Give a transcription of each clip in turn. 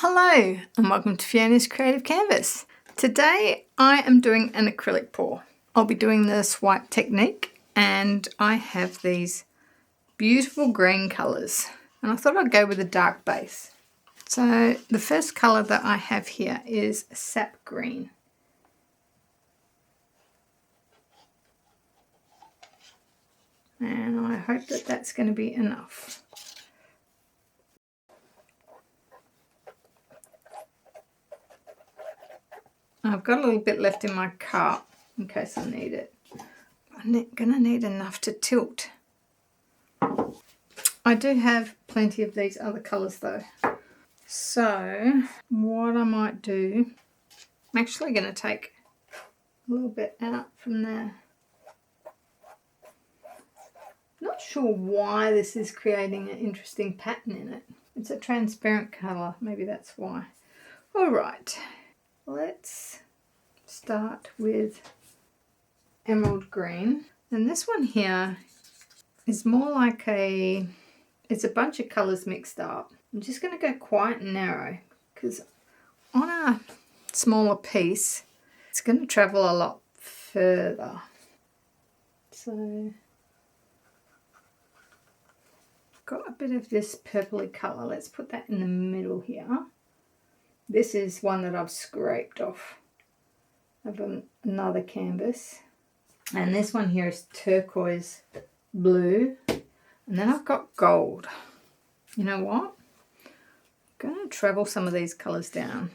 Hello and welcome to Fiona's Creative Canvas. Today I am doing an acrylic pour. I'll be doing the swipe technique and I have these beautiful green colours and I thought I'd go with a dark base. So the first colour that I have here is sap green. And I hope that that's going to be enough. I've got a little bit left in my cup in case I need it. I'm going to need enough to tilt. I do have plenty of these other colours though. So what I might do, I'm actually going to take a little bit out from there. Not sure why this is creating an interesting pattern in it. It's a transparent colour, maybe that's why. Alright, let's start with emerald green. And this one here is more like it's a bunch of colours mixed up. I'm just going to go quite narrow because on a smaller piece it's going to travel a lot further. So got a bit of this purpley colour. Let's put that in the middle here. This is one that I've scraped off of another canvas. And this one here is turquoise blue. And then I've got gold. You know what? I'm going to travel some of these colours down.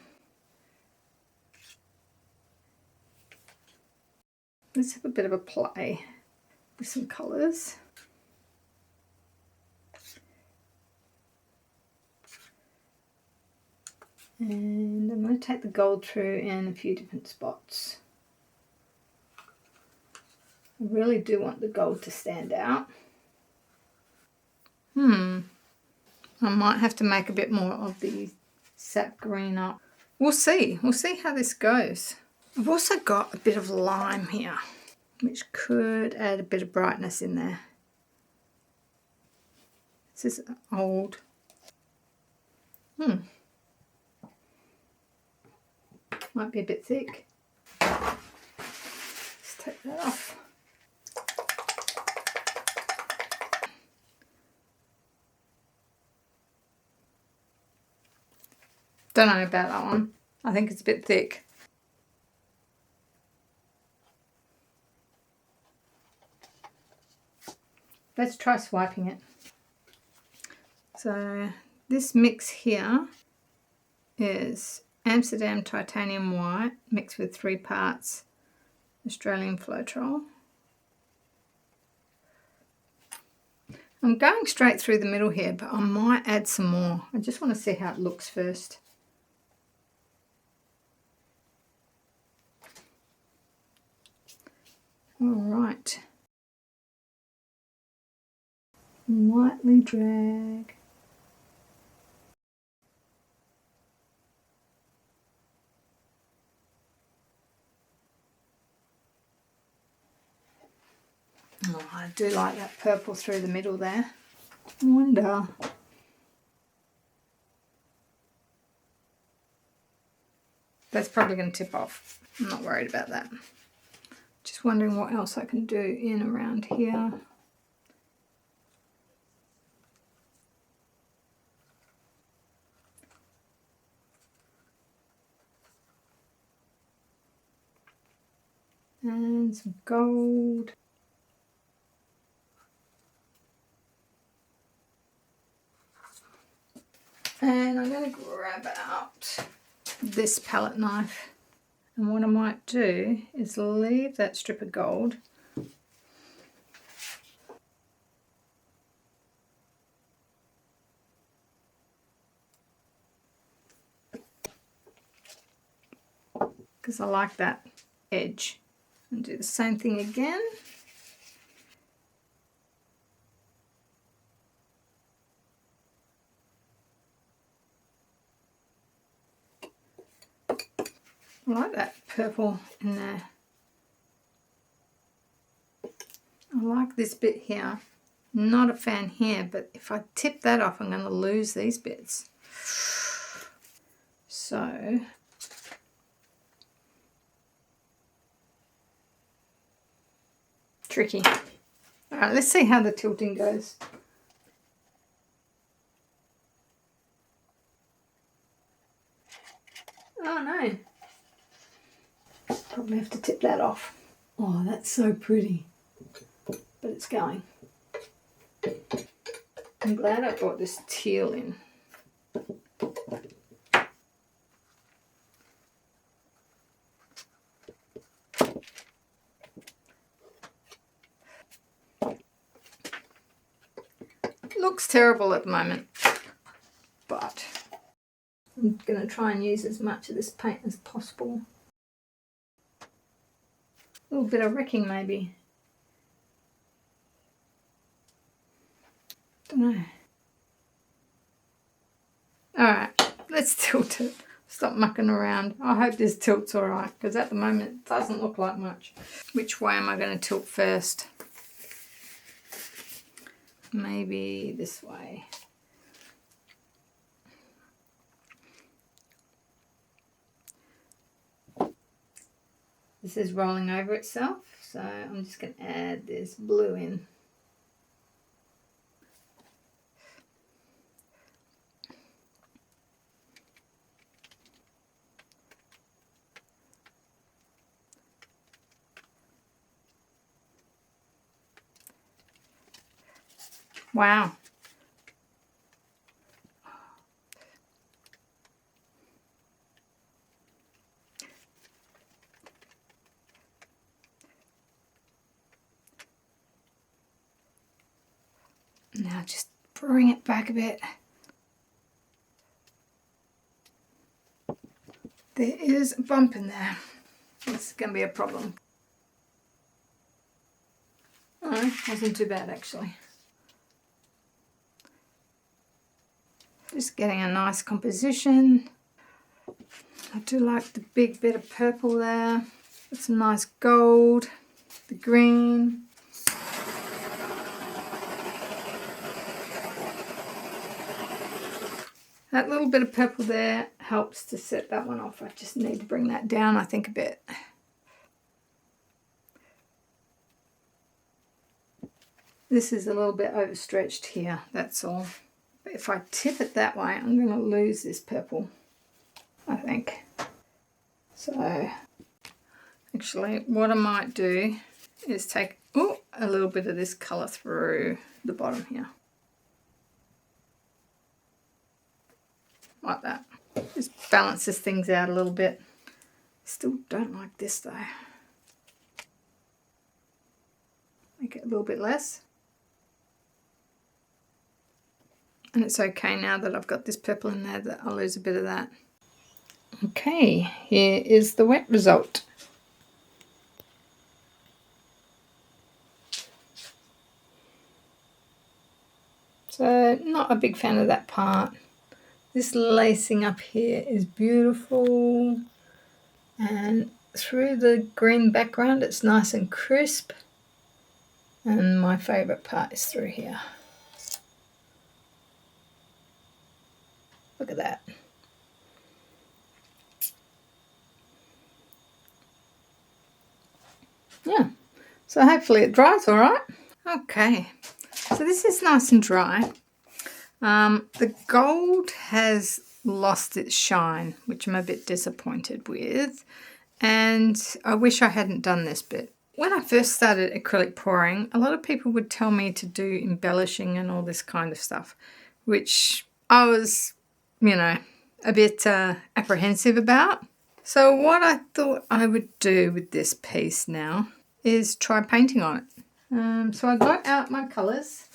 Let's have a bit of a play with some colours. And I'm going to take the gold through in a few different spots. I really do want the gold to stand out. I might have to make a bit more of the sap green up. We'll see. We'll see how this goes. I've also got a bit of lime here, which could add a bit of brightness in there. This is old. Might be a bit thick. Let's take that off. Don't know about that one. I think it's a bit thick. Let's try swiping it. So this mix here is Amsterdam titanium white mixed with 3 parts Australian Floetrol. I'm going straight through the middle here, but I might add some more. I just want to see how it looks first. Alright. Lightly drag. Oh, I do like that purple through the middle there. I wonder. That's probably going to tip off. I'm not worried about that. Just wondering what else I can do in around here. And some gold. And I'm going to grab out this palette knife. And what I might do is leave that strip of gold. Because I like that edge. And do the same thing again. I like that purple in there. I like this bit here. Not a fan here, but if I tip that off, I'm going to lose these bits. So tricky. All right, let's see how the tilting goes. Oh no. Probably have to tip that off. Oh, that's so pretty. But it's going. I'm glad I brought this teal in. Looks terrible at the moment, but I'm going to try and use as much of this paint as possible. A little bit of wrecking maybe. Don't know. Alright, let's tilt it. Stop mucking around. I hope this tilt's alright, because at the moment it doesn't look like much. Which way am I going to tilt first? Maybe this way. This is rolling over itself, so I'm just going to add this blue in. Wow. Now just bring it back a bit. There is a bump in there. This is going to be a problem. Oh, wasn't too bad actually. Just getting a nice composition. I do like the big bit of purple there. Got some nice gold, the green. That little bit of purple there helps to set that one off. I just need to bring that down, I think, a bit. This is a little bit overstretched here, that's all. But if I tip it that way, I'm going to lose this purple, I think. So, actually, what I might do is take a little bit of this colour through the bottom here. Like that. Just balances things out a little bit. Still don't like this though. Make it a little bit less. And it's okay now that I've got this purple in there that I'll lose a bit of that. Okay, here is the wet result. So, not a big fan of that part. This lacing up here is beautiful, and through the green background it's nice and crisp, and my favourite part is through here. Look at that. Yeah, so hopefully it dries all right. Okay, so this is nice and dry. The gold has lost its shine, which I'm a bit disappointed with, and I wish I hadn't done this bit. When I first started acrylic pouring, a lot of people would tell me to do embellishing and all this kind of stuff, which I was, you know, a bit apprehensive about. So what I thought I would do with this piece now is try painting on it. So I got out my colours.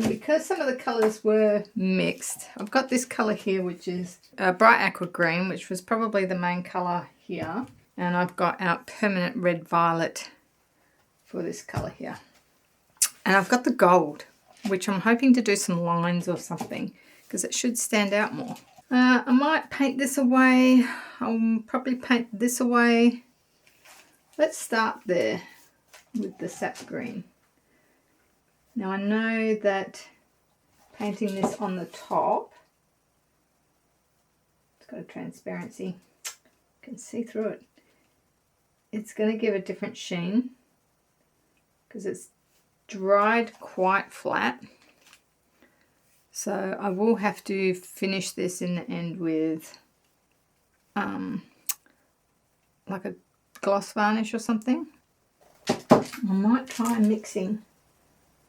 Because some of the colours were mixed, I've got this colour here, which is a bright aqua green, which was probably the main colour here. And I've got out permanent red violet for this colour here. And I've got the gold, which I'm hoping to do some lines or something, because it should stand out more. I might paint this away. I'll probably paint this away. Let's start there with the sap green. Now I know that painting this on the top It's got a transparency. You can see through it. It's going to give a different sheen because it's dried quite flat. So I will have to finish this in the end with like a gloss varnish or something. I might try mixing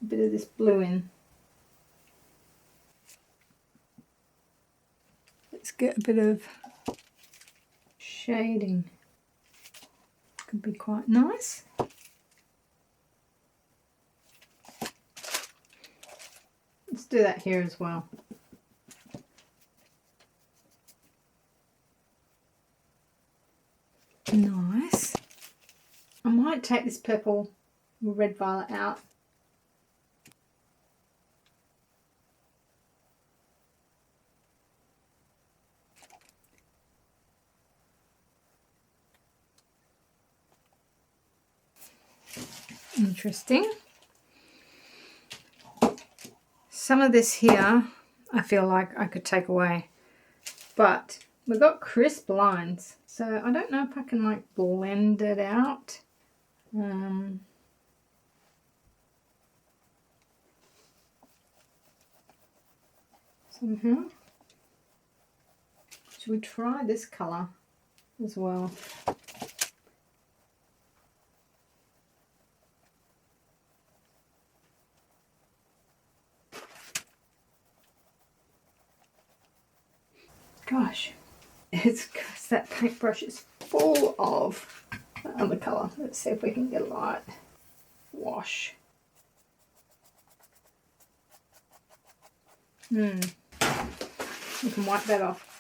a bit of this blue in. Let's get a bit of shading. Could be quite nice. Let's do that here as well. Nice. I might take this purple red violet out. Interesting. Some of this here I feel like I could take away, but we've got crisp lines, so I don't know if I can like blend it out. Somehow. Should we try this colour as well? Gosh, it's because that paintbrush is full of the other colour. Let's see if we can get a light wash. We can wipe that off.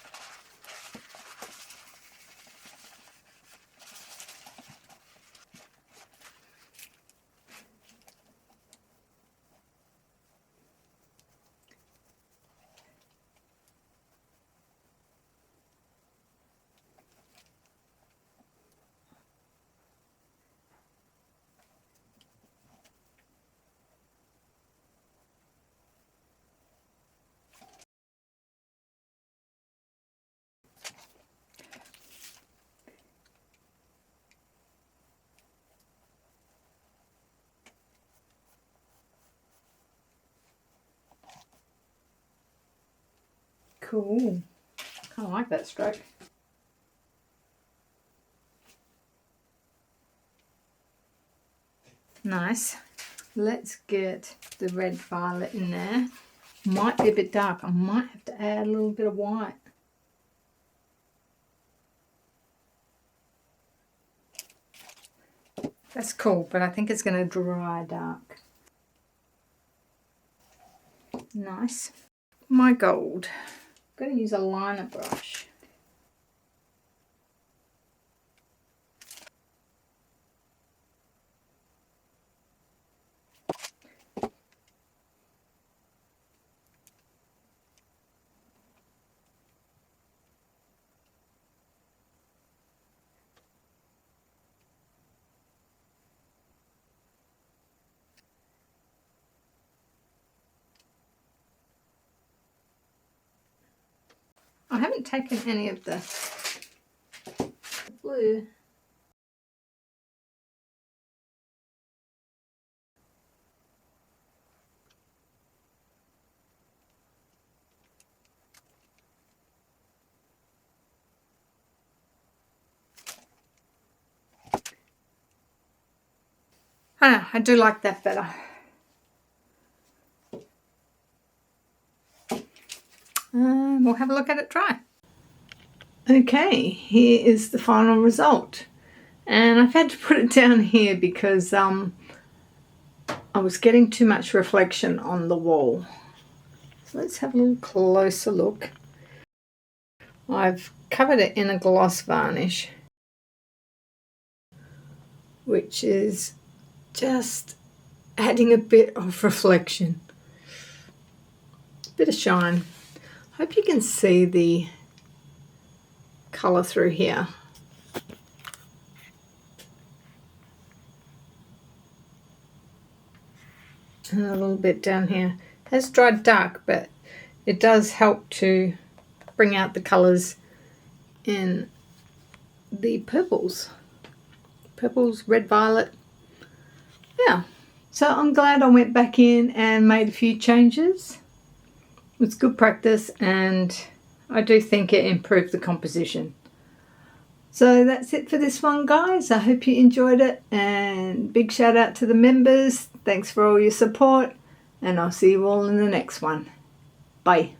Cool. Kind of like that stroke. Nice. Let's get the red violet in there. Might be a bit dark. I might have to add a little bit of white. That's cool, but I think it's going to dry dark. Nice. My gold. I'm going to use a liner brush. I haven't taken any of the blue. I do like that better. We'll have a look at it dry. Okay, here is the final result. And I've had to put it down here because I was getting too much reflection on the wall. So let's have a little closer look. I've covered it in a gloss varnish, which is just adding a bit of reflection, a bit of shine. Hope you can see the colour through here. And a little bit down here. It has dried dark, but it does help to bring out the colours in the purples, red, violet. Yeah, so I'm glad I went back in and made a few changes. It's good practice, and I do think it improved the composition. So that's it for this one, guys. I hope you enjoyed it, and big shout out to the members. Thanks for all your support, and I'll see you all in the next one. Bye.